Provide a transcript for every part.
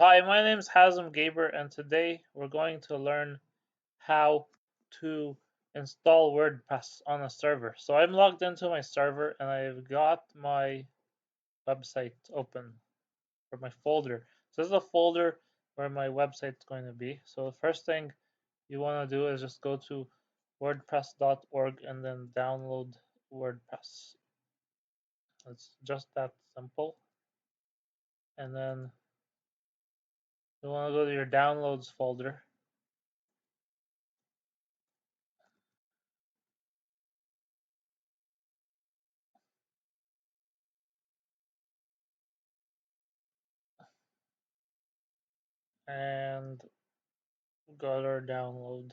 Hi, my name is Hazem Gaber, and today we're going to learn how to install WordPress on a server. So I'm logged into my server and I've got my website open for my folder. So this is a folder where my website's going to be. So the first thing you want to do is just go to wordpress.org and then download WordPress. It's just that simple. And then you want to go to your downloads folder. And got our download.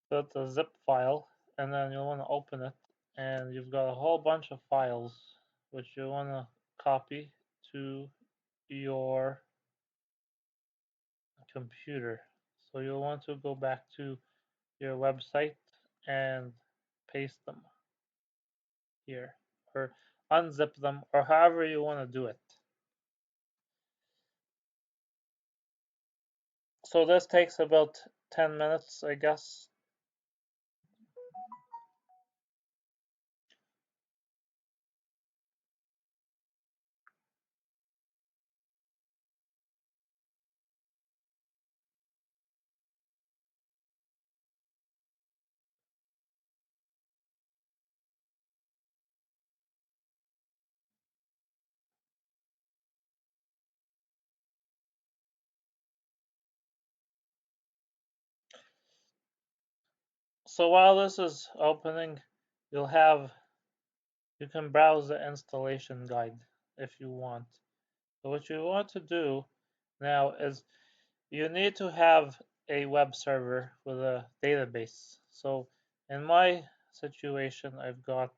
So it's a zip file, and then you'll want to open it, and you've got a whole bunch of files which you want to copy to your computer. So you'll want to go back to your website and paste them here, or unzip them, or however you want to do it. So this takes about 10 minutes, I guess. So while this is opening, you can browse the installation guide if you want. So what you want to do now is you need to have a web server with a database. So in my situation, I've got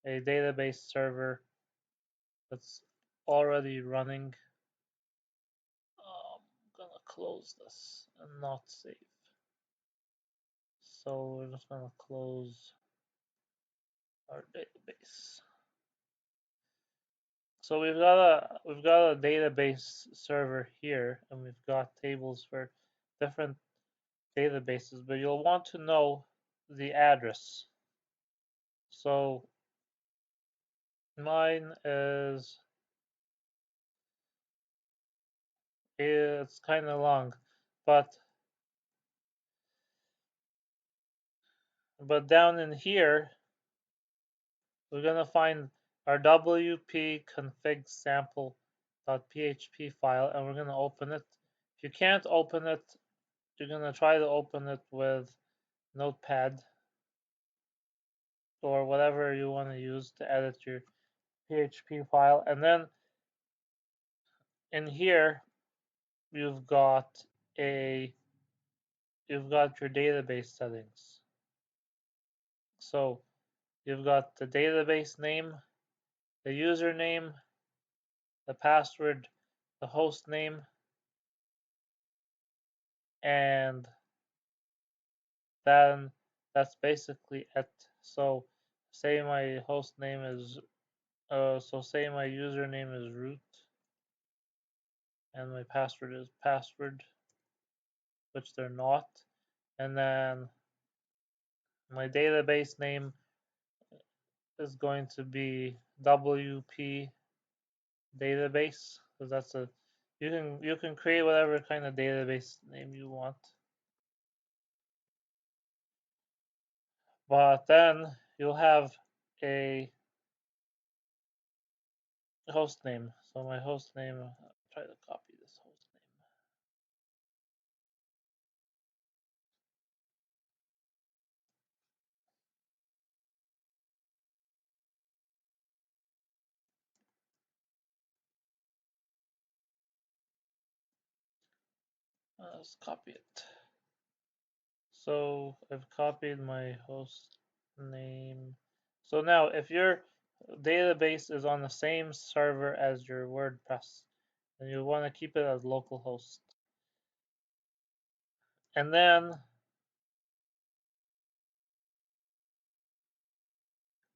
a database server that's already running. I'm gonna close this and not save. So we're just gonna close our database. So we've got a database server here, and we've got tables for different databases, but you'll want to know the address. So mine is, it's kind of long, but down in here we're gonna find our wp config sample.php file, and we're gonna open it. If you can't open it, you're gonna try to open it with Notepad or whatever you want to use to edit your PHP file. And then in here you've got a you've got your database settings. So you've got the database name, the username, the password, the host name, and then that's basically it. So say my host name is say my username is root and my password is password, which they're not. And then my database name is going to be WP database, because that's a you can create whatever kind of database name you want. But then you'll have a host name. So my host name, I'll try to copy this host name. Let's copy it. So I've copied my host name. So now if your database is on the same server as your WordPress, then you want to keep it as localhost. And then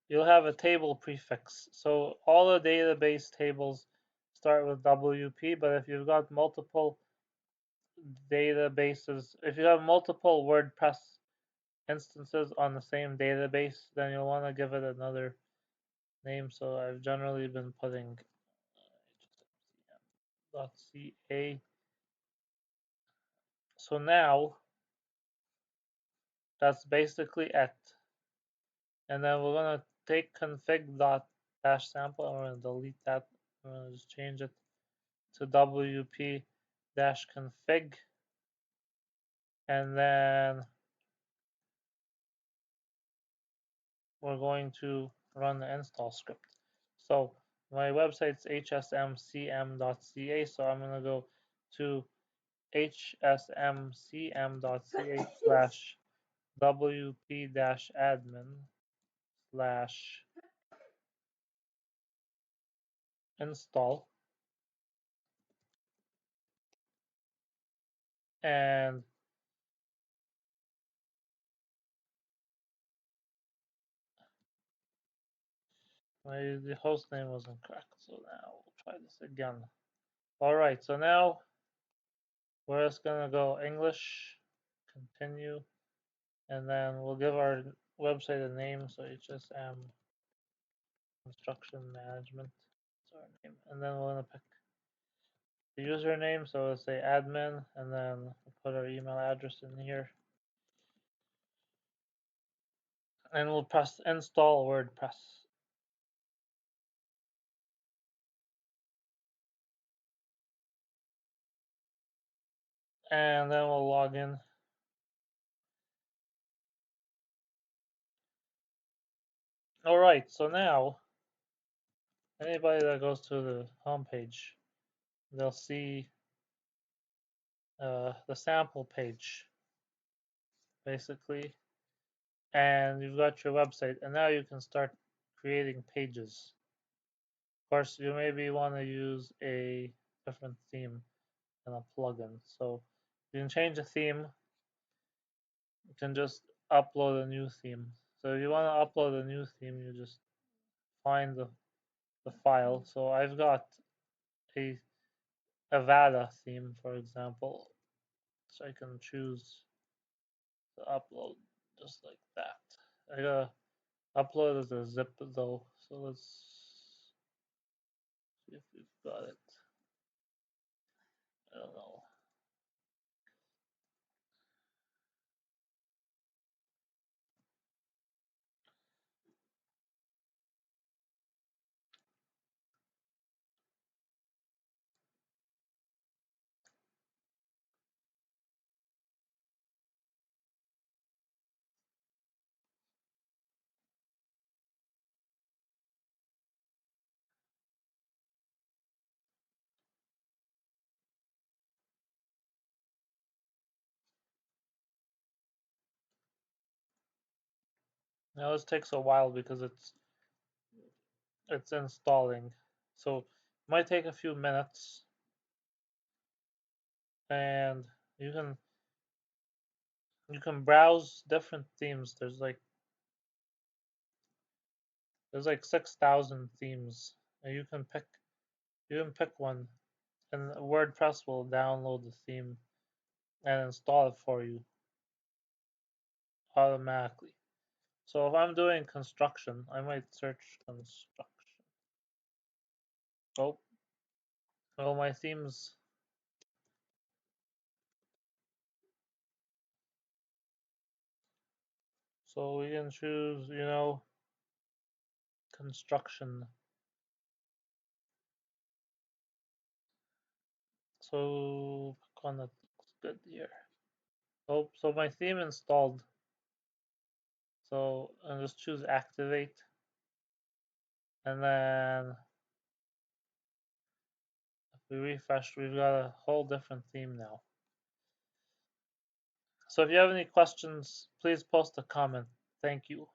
you'll have a table prefix. So all the database tables start with WP, but if you've got multiple databases, if you have multiple WordPress instances on the same database, then you'll want to give it another name. So I've generally been putting .ca. So now that's basically it. And then we're gonna take config dot dash sample and we're gonna delete that. We're gonna just change it to WP dash config, and then we're going to run the install script. So my website's hsmcm.ca, so I'm gonna go to hsmcm.ca slash wp-admin slash install, and the host name wasn't correct, so now we'll try this again. All right, so now we're just gonna go English, continue, and then we'll give our website a name, so HSM Construction Management is our name, and then we're gonna pick the username, so let's say admin, and then we'll put our email address in here, and we'll press install WordPress. And then we'll log in. All right, so now anybody that goes to the home page, they'll see the sample page, basically, and you've got your website, and now you can start creating pages. Of course, you maybe want to use a different theme and a plugin. So you can change the theme. You can just upload a new theme. So if you want to upload a new theme, you just find the file. So I've got a Avada theme, for example. So I can choose to upload just like that. I gotta upload as a zip though. So let's see if we've got it. I don't know. Now this takes a while because it's installing. So it might take a few minutes, and you can browse different themes. There's like 6,000 themes, and you can pick one, and WordPress will download the theme and install it for you automatically. So if I'm doing construction, I might search construction. Oh, well, my themes. So we can choose, construction. So pick one that looks good here. Oh, so my theme installed. So I'll just choose activate, and then if we refresh, we've got a whole different theme now. So if you have any questions, please post a comment. Thank you.